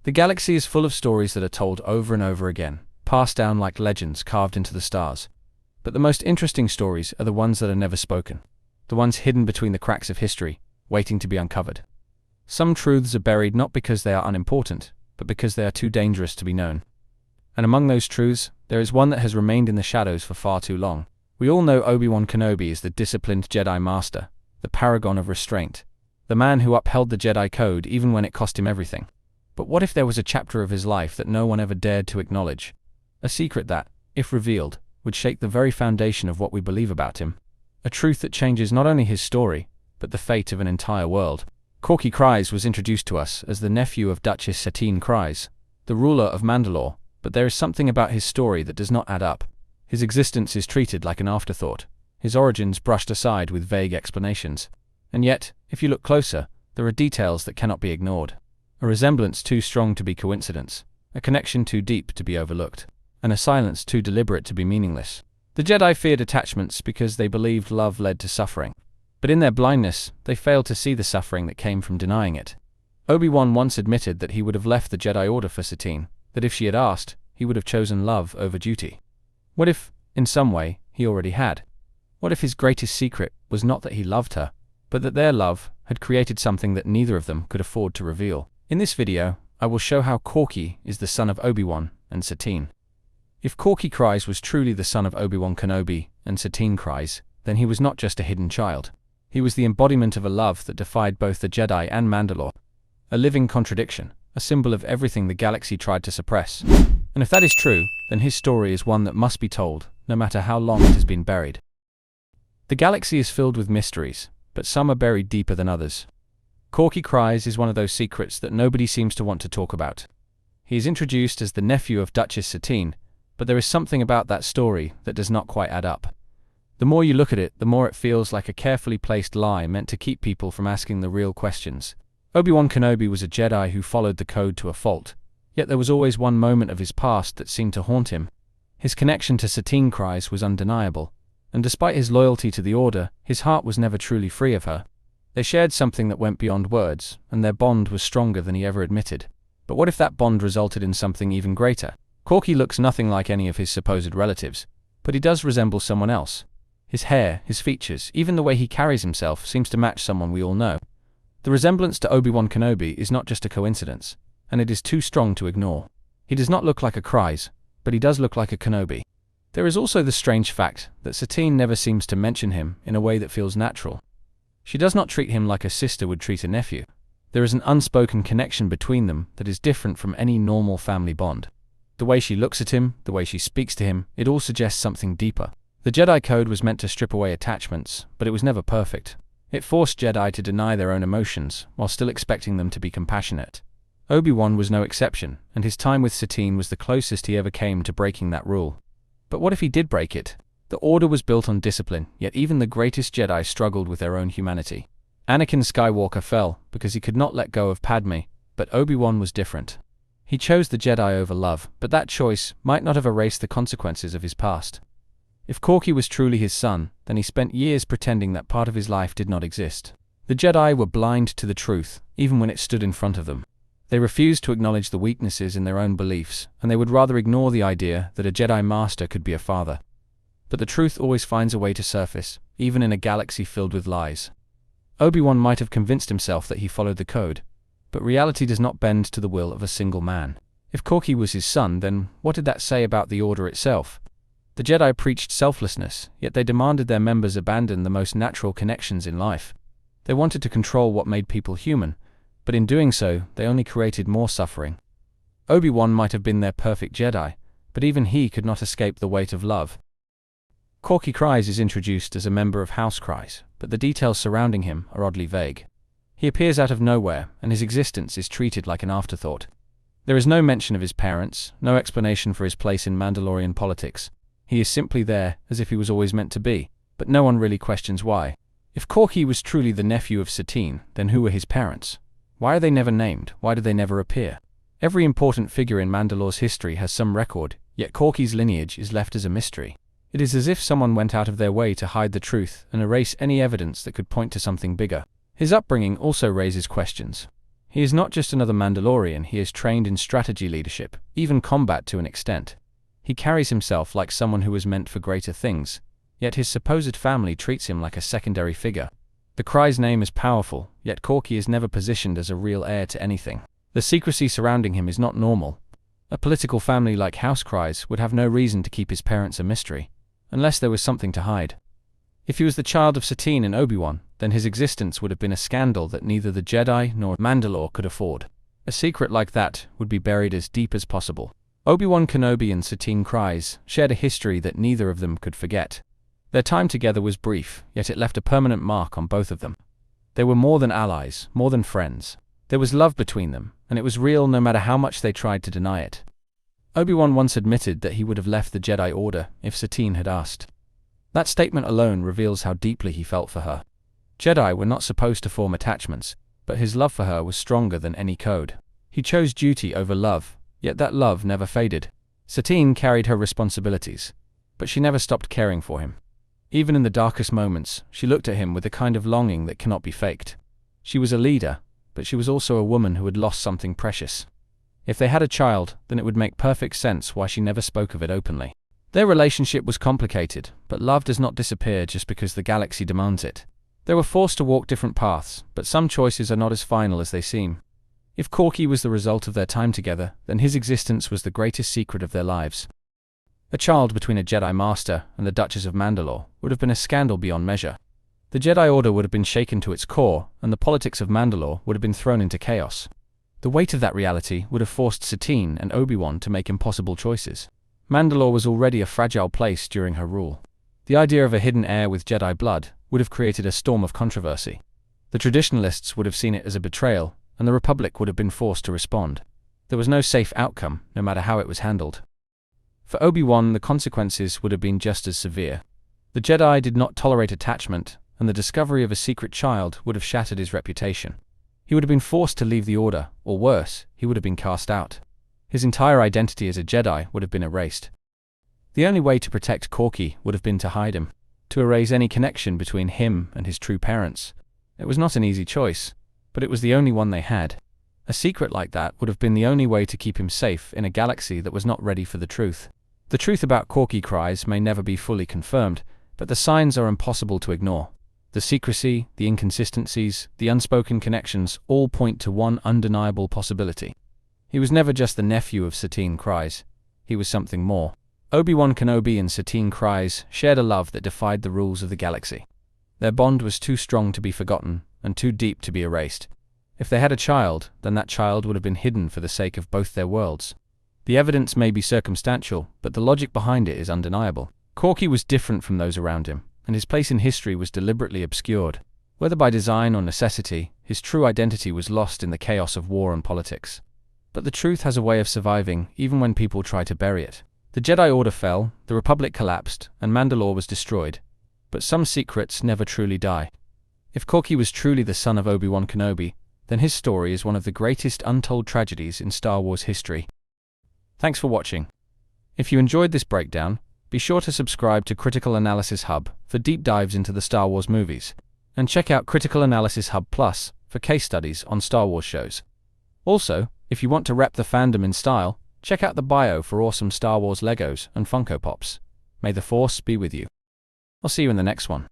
The galaxy is full of stories that are told over and over again, passed down like legends carved into the stars. But the most interesting stories are the ones that are never spoken, the ones hidden between the cracks of history, waiting to be uncovered. Some truths are buried not because they are unimportant, but because they are too dangerous to be known. And among those truths, there is one that has remained in the shadows for far too long. We all know Obi-Wan Kenobi is the disciplined Jedi Master, the paragon of restraint, the man who upheld the Jedi Code even when it cost him everything. But what if there was a chapter of his life that no one ever dared to acknowledge? A secret that, if revealed, would shake the very foundation of what we believe about him. A truth that changes not only his story, but the fate of an entire world. Korkie Kryze was introduced to us as the nephew of Duchess Satine Kryze, the ruler of Mandalore, but there is something about his story that does not add up. His existence is treated like an afterthought, his origins brushed aside with vague explanations. And yet, if you look closer, there are details that cannot be ignored. A resemblance too strong to be coincidence, a connection too deep to be overlooked, and a silence too deliberate to be meaningless. The Jedi feared attachments because they believed love led to suffering. But in their blindness, they failed to see the suffering that came from denying it. Obi-Wan once admitted that he would have left the Jedi Order for Satine, that if she had asked, he would have chosen love over duty. What if, in some way, he already had? What if his greatest secret was not that he loved her, but that their love had created something that neither of them could afford to reveal? In this video, I will show how Korkie is the son of Obi-Wan and Satine. If Korkie Kryze was truly the son of Obi-Wan Kenobi and Satine Kryze, then he was not just a hidden child. He was the embodiment of a love that defied both the Jedi and Mandalore. A living contradiction, a symbol of everything the galaxy tried to suppress. And if that is true, then his story is one that must be told, no matter how long it has been buried. The galaxy is filled with mysteries, but some are buried deeper than others. Korkie Kryze is one of those secrets that nobody seems to want to talk about. He is introduced as the nephew of Duchess Satine, but there is something about that story that does not quite add up. The more you look at it, the more it feels like a carefully placed lie meant to keep people from asking the real questions. Obi-Wan Kenobi was a Jedi who followed the code to a fault, yet there was always one moment of his past that seemed to haunt him. His connection to Satine Kryze was undeniable, and despite his loyalty to the Order, his heart was never truly free of her. They shared something that went beyond words, and their bond was stronger than he ever admitted. But what if that bond resulted in something even greater? Korkie looks nothing like any of his supposed relatives, but he does resemble someone else. His hair, his features, even the way he carries himself seems to match someone we all know. The resemblance to Obi-Wan Kenobi is not just a coincidence, and it is too strong to ignore. He does not look like a Kryze, but he does look like a Kenobi. There is also the strange fact that Satine never seems to mention him in a way that feels natural. She does not treat him like a sister would treat a nephew. There is an unspoken connection between them that is different from any normal family bond. The way she looks at him, the way she speaks to him, it all suggests something deeper. The Jedi Code was meant to strip away attachments, but it was never perfect. It forced Jedi to deny their own emotions, while still expecting them to be compassionate. Obi-Wan was no exception, and his time with Satine was the closest he ever came to breaking that rule. But what if he did break it? The Order was built on discipline, yet even the greatest Jedi struggled with their own humanity. Anakin Skywalker fell because he could not let go of Padme, but Obi-Wan was different. He chose the Jedi over love, but that choice might not have erased the consequences of his past. If Korkie was truly his son, then he spent years pretending that part of his life did not exist. The Jedi were blind to the truth, even when it stood in front of them. They refused to acknowledge the weaknesses in their own beliefs, and they would rather ignore the idea that a Jedi Master could be a father. But the truth always finds a way to surface, even in a galaxy filled with lies. Obi-Wan might have convinced himself that he followed the code, but reality does not bend to the will of a single man. If Korkie was his son, then what did that say about the Order itself? The Jedi preached selflessness, yet they demanded their members abandon the most natural connections in life. They wanted to control what made people human, but in doing so, they only created more suffering. Obi-Wan might have been their perfect Jedi, but even he could not escape the weight of love. Korkie Kryze is introduced as a member of House Kryze, but the details surrounding him are oddly vague. He appears out of nowhere, and his existence is treated like an afterthought. There is no mention of his parents, no explanation for his place in Mandalorian politics. He is simply there, as if he was always meant to be, but no one really questions why. If Korkie was truly the nephew of Satine, then who were his parents? Why are they never named? Why do they never appear? Every important figure in Mandalore's history has some record, yet Korkie's lineage is left as a mystery. It is as if someone went out of their way to hide the truth and erase any evidence that could point to something bigger. His upbringing also raises questions. He is not just another Mandalorian, he is trained in strategy leadership, even combat to an extent. He carries himself like someone who was meant for greater things, yet his supposed family treats him like a secondary figure. The Kryze name is powerful, yet Korkie is never positioned as a real heir to anything. The secrecy surrounding him is not normal. A political family like House Kryze would have no reason to keep his parents a mystery, unless there was something to hide. If he was the child of Satine and Obi-Wan, then his existence would have been a scandal that neither the Jedi nor Mandalore could afford. A secret like that would be buried as deep as possible. Obi-Wan Kenobi and Satine Kryze shared a history that neither of them could forget. Their time together was brief, yet it left a permanent mark on both of them. They were more than allies, more than friends. There was love between them, and it was real no matter how much they tried to deny it. Obi-Wan once admitted that he would have left the Jedi Order if Satine had asked. That statement alone reveals how deeply he felt for her. Jedi were not supposed to form attachments, but his love for her was stronger than any code. He chose duty over love, yet that love never faded. Satine carried her responsibilities, but she never stopped caring for him. Even in the darkest moments, she looked at him with a kind of longing that cannot be faked. She was a leader, but she was also a woman who had lost something precious. If they had a child, then it would make perfect sense why she never spoke of it openly. Their relationship was complicated, but love does not disappear just because the galaxy demands it. They were forced to walk different paths, but some choices are not as final as they seem. If Korkie was the result of their time together, then his existence was the greatest secret of their lives. A child between a Jedi Master and the Duchess of Mandalore would have been a scandal beyond measure. The Jedi Order would have been shaken to its core, and the politics of Mandalore would have been thrown into chaos. The weight of that reality would have forced Satine and Obi-Wan to make impossible choices. Mandalore was already a fragile place during her rule. The idea of a hidden heir with Jedi blood would have created a storm of controversy. The traditionalists would have seen it as a betrayal, and the Republic would have been forced to respond. There was no safe outcome, no matter how it was handled. For Obi-Wan, the consequences would have been just as severe. The Jedi did not tolerate attachment, and the discovery of a secret child would have shattered his reputation. He would have been forced to leave the Order, or worse, he would have been cast out. His entire identity as a Jedi would have been erased. The only way to protect Korkie would have been to hide him, to erase any connection between him and his true parents. It was not an easy choice, but it was the only one they had. A secret like that would have been the only way to keep him safe in a galaxy that was not ready for the truth. The truth about Korkie Kryze may never be fully confirmed, but the signs are impossible to ignore. The secrecy, the inconsistencies, the unspoken connections all point to one undeniable possibility. He was never just the nephew of Satine Kryze. He was something more. Obi-Wan Kenobi and Satine Kryze shared a love that defied the rules of the galaxy. Their bond was too strong to be forgotten, and too deep to be erased. If they had a child, then that child would have been hidden for the sake of both their worlds. The evidence may be circumstantial, but the logic behind it is undeniable. Korkie was different from those around him, and his place in history was deliberately obscured. Whether by design or necessity, his true identity was lost in the chaos of war and politics. But the truth has a way of surviving, even when people try to bury it. The Jedi Order fell, the Republic collapsed, and Mandalore was destroyed. But some secrets never truly die. If Korkie was truly the son of Obi-Wan Kenobi, then his story is one of the greatest untold tragedies in Star Wars history. Thanks for watching. If you enjoyed this breakdown, be sure to subscribe to Critical Analysis Hub for deep dives into the Star Wars movies, and check out Critical Analysis Hub Plus for case studies on Star Wars shows. Also, if you want to rep the fandom in style, check out the bio for awesome Star Wars Legos and Funko Pops. May the Force be with you. I'll see you in the next one.